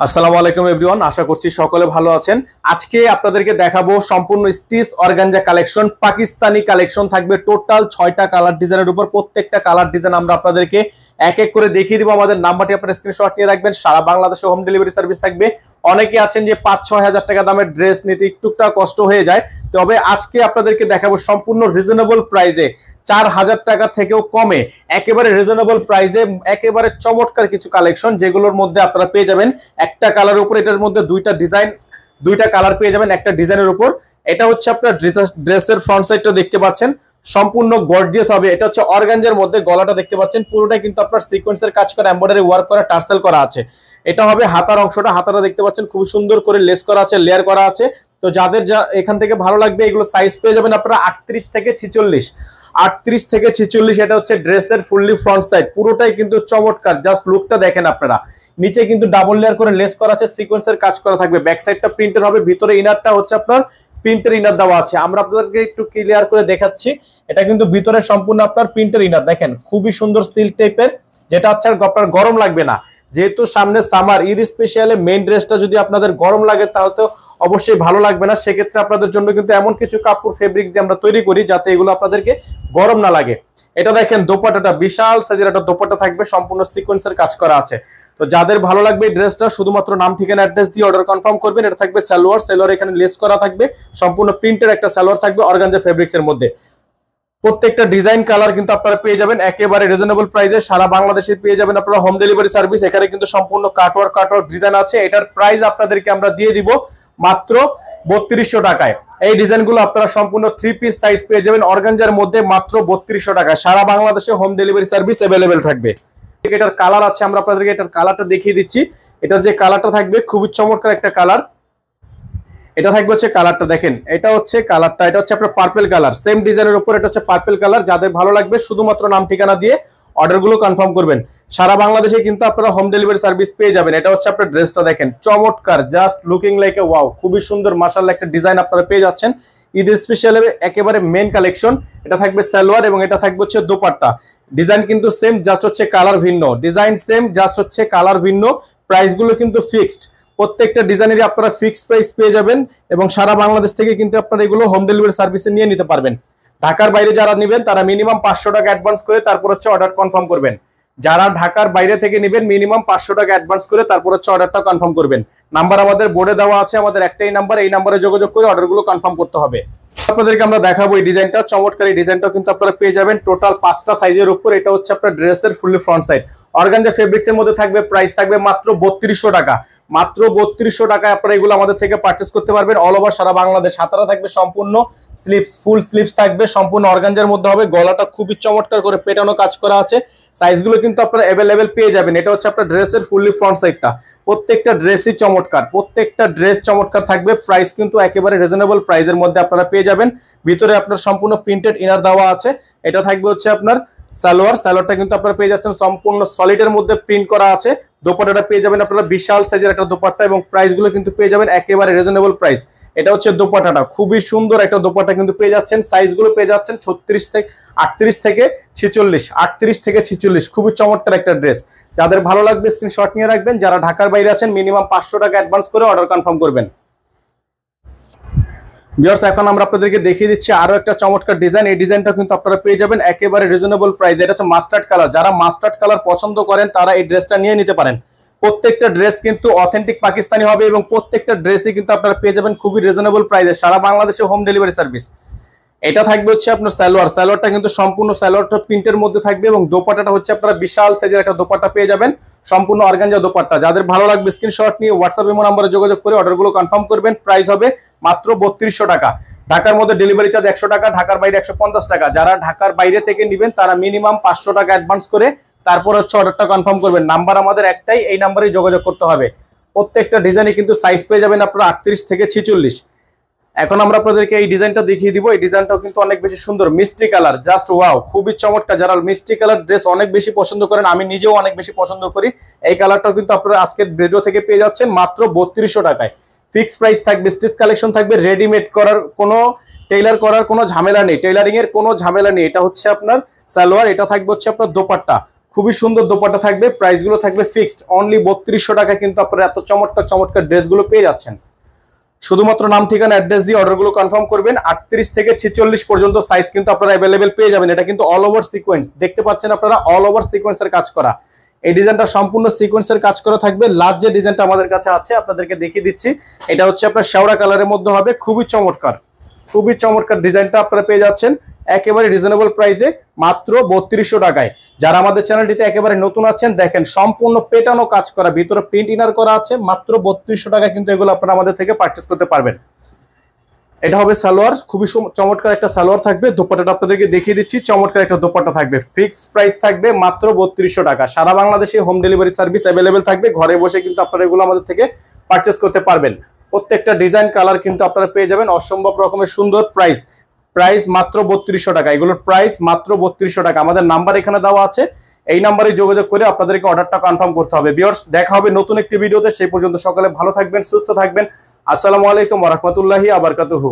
আসসালামু আলাইকুম এভরিওয়ান, আশা করছি সকলে ভালো আছেন। আজকে আপনাদেরকে দেখাবো সম্পূর্ণ stitch organza collection, Pakistani collection থাকবে। টোটাল 6টা কালার ডিজাইনের উপর, প্রত্যেকটা কালার ডিজাইন আমরা আপনাদেরকে এক এক করে দেখিয়ে দিব। আমাদের নাম্বারটি আপনারা স্ক্রিনশট নিয়ে রাখবেন। সারা বাংলাদেশে হোম ডেলিভারি সার্ভিস থাকবে। অনেকে আছেন যে 5-6 হাজার টাকা দামের ড্রেস নিতে একটুটা কষ্ট হয়ে যায়, তবে আজকে আপনাদেরকে দেখাবো সম্পূর্ণ রিজনেবল প্রাইসে, 4000 টাকা থেকেও কমে, একেবারে রিজনেবল প্রাইসে একেবারে চমৎকার কিছু কালেকশন, যেগুলোর মধ্যে আপনারা পেয়ে যাবেন একটা কালার উপর, এটার মধ্যে দুইটা কালার পেয়ে যাবেন একটা ডিজাইনের উপর। এটা হচ্ছে আপনার ড্রেসের ফ্রন্ট সাইডটা দেখতে পাচ্ছেন, সম্পূর্ণ গর্জিয়াস হবে। এটা হচ্ছে অর্গানজার মধ্যে, গলাটা দেখতে পাচ্ছেন পুরোটাই কিন্তু আপনার সিকোয়েন্সের কাজ করা, এমব্রয়ডারি ওয়ার্ক করা, টার্সেল করা আছে। এটা হবে হাতার অংশটা, হাতাটা দেখতে পাচ্ছেন খুব সুন্দর করে লেস করা আছে, লেয়ার করা আছে। তো যাদের এখান থেকে ভালো লাগবে, এগুলো সাইজ পেয়ে যাবেন আপনারা 38 থেকে 46। 38 থেকে 46 এটা হচ্ছে ড্রেসের ফুললি ফ্রন্ট সাইড, পুরোটাই কিন্তু চমৎকার। জাস্ট লুকটা দেখেন আপনারা। নিচে কিন্তু ডাবল লেয়ার করে লেস করা আছে, সিকোয়েন্সের কাজ করা থাকবে। ব্যাক সাইডটা প্রিন্টের হবে, ভিতরে ইনারটা হচ্ছে আপনার প্রিন্টের ইনার দেওয়া আছে। আমরা আপনাদেরকে একটু ক্লিয়ার করে দেখাচ্ছি। এটা কিন্তু ভিতরে সম্পূর্ণ আপনার প্রিন্টের ইনার, দেখেন খুবই সুন্দর সিল্ক টাইপের, যেটা হচ্ছে আপনার গরম লাগবে না। যেহেতু সামনে সামার, ঈদ স্পেশালে মেইন ড্রেসটা যদি আপনাদের গরম লাগে তাহলে তো অবশ্যই ভালো লাগবে না। সেক্ষেত্রে আপনাদের জন্য কিন্তু এমন কিছু কাপড় ফেব্রিক্স দিয়ে আমরা তৈরি করি যাতে এগুলো আপনাদেরকে গরম না লাগে। এটা দেখেন দোপাট্টাটা বিশাল সাইজের একটা দোপাট্টা থাকবে, সম্পূর্ণ সিকোয়েন্সের কাজ করা আছে। তো যাদের ভালো লাগবে এই ড্রেসটা, শুধুমাত্র নাম ঠিকানা অ্যাড্রেস দিয়ে অর্ডার কনফার্ম করবেন। এটা থাকবে সালোয়ার এখানে লেস করা থাকবে, সম্পূর্ণ প্রিন্টের একটা সালোয়ার থাকবে অর্গানজা ফেব্রিক্স এর মধ্যে। প্রত্যেকটা ডিজাইন কালার কিন্তু আপনারা পেয়ে যাবেন একেবারে রিজনেবল প্রাইসে। সারা বাংলাদেশে পেয়ে যাবেন আপনারা হোম ডেলিভারি সার্ভিস। এখানে কিন্তু সম্পূর্ণ কাটওয়ার্ক ডিজাইন আছে। এটার প্রাইস আপনাদেরকে আমরা দিয়ে দিব মাত্র 3200 টাকায়। এই ডিজাইনগুলো আপনারা সম্পূর্ণ 3 পিস সাইজ পেয়ে যাবেন অর্গানজার মধ্যে মাত্র 3200 টাকা। সারা বাংলাদেশে হোম ডেলিভারি সার্ভিস অ্যাভেলেবেল থাকবে। এটার কালার আছে, আমরা আপনাদেরকে এটার কালারটা দেখিয়ে দিচ্ছি। এটার যে কালারটা থাকবে খুবই চমৎকার একটা কালার। এটা থাকবে হচ্ছে কালারটা দেখেন, এটা হচ্ছে কালারটা, এটা হচ্ছে আপনার পার্পল কালার, সেম ডিজাইনের উপর এটা হচ্ছে পার্পল কালার। যাদের ভালো লাগবে শুধুমাত্র নাম ঠিকানা দিয়ে অর্ডারগুলো কনফার্ম করবেন। সারা বাংলাদেশে কিন্তু আপনারা হোম ডেলিভারি সার্ভিস পেয়ে যাবেন। এটা হচ্ছে আপনার ড্রেসটা দেখেন, চমৎকার, just looking like a wow, খুবই সুন্দর মাশাআল্লাহ একটা ডিজাইন আপনারা পেয়ে যাচ্ছেন। ঈদ স্পেশাল একেবারে মেন কালেকশন। এটা থাকবে সালোয়ার এবং এটা থাকবে হচ্ছে দোপাট্টা। ডিজাইন কিন্তু সেম, জাস্ট হচ্ছে কালার ভিন্ন। ডিজাইন সেম, জাস্ট হচ্ছে কালার ভিন্ন। প্রাইসগুলো কিন্তু ফিক্সড, প্রত্যেকটা ডিজাইনেরই আপনারা ফিক্সড প্রাইস পেয়ে যাবেন এবং সারা বাংলাদেশ থেকে কিন্তু আপনারা এগুলো হোম ডেলিভারি সার্ভিসে নিয়ে নিতে পারবেন। ঢাকার বাইরে যারা নেবেন তারা মিনিমাম 500 টাকা অ্যাডভান্স করে তারপর হচ্ছে অর্ডার কনফার্ম করবেন। যারা ঢাকার বাইরে থেকে নেবেন মিনিমাম 500 টাকা অ্যাডভান্স করে তারপর হচ্ছে অর্ডারটা কনফার্ম করবেন। নাম্বার আমাদের বোর্ডে দেওয়া আছে, আমাদের একটাই নাম্বার, এই নাম্বারে যোগাযোগ করে অর্ডারগুলো কনফার্ম করতে হবে। আপনাদেরকে আমরা দেখাবো এই ডিজাইনটা, চমৎকার এই ডিজাইনটাও কিন্তু আপনারা পেয়ে যাবেন টোটাল 5টা সাইজের উপর। এটা হচ্ছে আপনার ড্রেসের fully front side, organza fabrics এর মধ্যে থাকবে। প্রাইস থাকবে মাত্র 3200 টাকা। মাত্র 3200 টাকায় আপনারা এগুলো আমাদের থেকে পারচেজ করতে পারবেন অল ওভার সারা বাংলাদেশ। হাতারা থাকবে সম্পূর্ণ স্লিপস, ফুল স্লিপস থাকবে, সম্পূর্ণ অর্গানজার মধ্যে হবে। গলাটা খুবই চমৎকার করে পেটানো কাজ করা আছে। সাইজগুলো কিন্তু আপনারা অ্যাভেলেবেল পেয়ে যাবেন। এটা হচ্ছে আপনার ড্রেসের ফুললি ফ্রন্ট সাইডটা। প্রত্যেকটা ড্রেসই চমৎকার, প্রত্যেকটা ড্রেস চমৎকার থাকবে। প্রাইস কিন্তু একেবারে রিজনেবল প্রাইসের মধ্যে আপনারা পেয়ে যাবেন। ভিতরে আপনার সম্পূর্ণ প্রিন্টেড ইনার দেওয়া আছে। এটা থাকবে হচ্ছে আপনার সালোয়ারটা কিন্তু আপনারা পেয়ে যাচ্ছেন সম্পূর্ণ সলিডের মধ্যে প্রিন্ট করা আছে। দোপাট্টাটা পেয়ে যাবেন আপনারা বিশাল সাইজের একটা দোপাট্টা এবং প্রাইসগুলো কিন্তু পেয়ে যাবেন একেবারে রিজনেবল প্রাইস। এটা হচ্ছে দোপাট্টাটা, খুবই সুন্দর একটা দোপাট্টা কিন্তু পেয়ে যাচ্ছেন। সাইজগুলো পেয়ে যাচ্ছেন 38 থেকে 46, 38 থেকে 46, খুবই চমৎকার একটা ড্রেস। যাদের ভালো লাগবে স্ক্রিনশট নিয়ে রাখবেন। যারা ঢাকার বাইরে আছেন মিনিমাম 500 টাকা অ্যাডভান্স করে অর্ডার কনফার্ম করবেন। ভিউয়ার্স, এখন আমরা আপনাদেরকে দেখিয়ে দিচ্ছি আরো একটা চমৎকার ডিজাইন। এই ডিজাইনটা কিন্তু আপনারা পেয়ে যাবেন একেবারে রিজনেবল প্রাইস। এটা হচ্ছে মাস্টার্ড কালার। যারা মাস্টার্ড কালার পছন্দ করেন তারা এই ড্রেসটা নিয়ে নিতে পারেন। প্রত্যেকটা ড্রেস কিন্তু অথেন্টিক পাকিস্তানি হবে এবং প্রত্যেকটা ড্রেসই কিন্তু আপনারা পেয়ে যাবেন খুবই রিজনেবল প্রাইসে। সারা বাংলাদেশে হোম ডেলিভারি সার্ভিস। এটা থাকবে হচ্ছে আপনার সালোয়ারটা কিন্তু সম্পূর্ণ সালোয়ারটা প্রিন্টের মধ্যে থাকবে এবং দোপাট্টাটা হচ্ছে আপনারা বিশাল সাইজের একটা দোপাট্টা পেয়ে যাবেন, সম্পূর্ণ অর্গানজা দোপাট্টা। যাদের ভালো লাগবে স্ক্রিনশট নিয়ে হোয়াটসঅ্যাপ ইমো নম্বরে যোগাযোগ করে অর্ডারগুলো কনফার্ম করবেন। প্রাইস হবে মাত্র 3200 টাকা। ঢাকার মধ্যে ডেলিভারি চার্জ 100 টাকা, ঢাকার বাইরে 150 টাকা। যারা ঢাকার বাইরে থেকে নেবেন তারা মিনিমাম 500 টাকা অ্যাডভান্স করে তারপর হচ্ছে অর্ডারটা কনফার্ম করবেন। নাম্বার আমাদের একটাই, এই নাম্বারে যোগাযোগ করতে হবে। প্রত্যেকটা ডিজাইনে কিন্তু সাইজ পেয়ে যাবেন আপনারা 38 থেকে 46। এখন আমরা আপনাদেরকে এই ডিজাইনটা দেখিয়ে দিব। এই ডিজাইনটাও কিন্তু অনেক বেশি সুন্দর, মিষ্টি কালার, জাস্ট ওয়াও, খুবই চমৎকার। যারা মিষ্টি কালার ড্রেস অনেক বেশি পছন্দ করেন, আমি নিজেও অনেক বেশি পছন্দ করি, এই কালারটাও কিন্তু আপনারা আজকের ভিডিও থেকে পেয়ে যাচ্ছেন মাত্র 3200 টাকায়। ফিক্সড প্রাইস থাকবে, স্টিচ কালেকশন থাকবে, রেডিমেড করার কোনো টেইলার করার কোনো ঝামেলা নেই, টেইলারিং এর কোনো ঝামেলা নেই। এটা হচ্ছে আপনার সালোয়ার, এটা থাকবে হচ্ছে আপনার দোপাট্টা। খুবই সুন্দর দোপাট্টা থাকবে, প্রাইসগুলো থাকবে ফিক্সড অনলি 3200 টাকা কিন্তু আপনারা এত চমৎকার চমৎকার ড্রেসগুলো পেয়ে যাচ্ছেন। শুধুমাত্র নাম ঠিকানা অ্যাড্রেস দিয়ে অর্ডারগুলো কনফার্ম করবেন। 38 থেকে 46 পর্যন্ত সাইজ কিন্তু আপনারা অ্যাভেলেবেল পেয়ে যাবেন। এটা কিন্তু অল ওভার সিকোয়েন্স, দেখতে পাচ্ছেন আপনারা অল ওভার সিকোয়েন্সের কাজ করা। এই ডিজাইনটা সম্পূর্ণ সিকোয়েন্সের কাজ করা থাকবে। লাস্ট যে ডিজাইনটা আমাদের কাছে আছে আপনাদেরকে দেখিয়ে দিচ্ছি, এটা হচ্ছে আপনার শেওড়া কালারের মধ্যে হবে, খুবই চমৎকার, খুবই চমৎকার ডিজাইনটা আপনারা পেয়ে যাচ্ছেন একেবারে রিজনেবল প্রাইসে মাত্র 3200 টাকায়। যারা আমাদের চ্যানেলটিতে একেবারে নতুন আছেন, দেখেন সম্পূর্ণ পেটানো কাজ করা, ভিতরে প্রিন্ট ইনার করা আছে, মাত্র 3200 টাকা কিন্তু এগুলো আপনারা আমাদের থেকে পারচেজ করতে পারবেন। এটা হবে সালোয়ার, খুবই চমৎকার একটা সালোয়ার থাকবে। দোপাট্টাটা আপনাদেরকে দেখিয়ে দিচ্ছি, চমৎকার একটা দোপাট্টা থাকবে, ফিক্সড প্রাইস থাকবে মাত্র 3200 টাকা। সারা বাংলাদেশে হোম ডেলিভারি সার্ভিস অ্যাভেলেবেল থাকবে, ঘরে বসে কিন্তু আপনারা এগুলো আমাদের থেকে পারচেজ করতে পারবেন। প্রত্যেকটা ডিজাইন কালার কিন্তু আপনারা পেয়ে যাবেন অসম্ভব রকমের সুন্দর। প্রাইস মাত্র 3200 টাকা, এগুলোর প্রাইস মাত্র 3200 টাকা। আমাদের নাম্বার এখানে দেওয়া আছে, এই নাম্বারে যোগাযোগ করে আপনাদেরকে অর্ডারটা কনফার্ম করতে হবে। ভিউয়ার্স, দেখা হবে নতুন একটি ভিডিওতে, সেই পর্যন্ত সকলে ভালো থাকবেন, সুস্থ থাকবেন। আসসালামু আলাইকুম ওয়া রাহমাতুল্লাহি ওয়া বারাকাতুহু।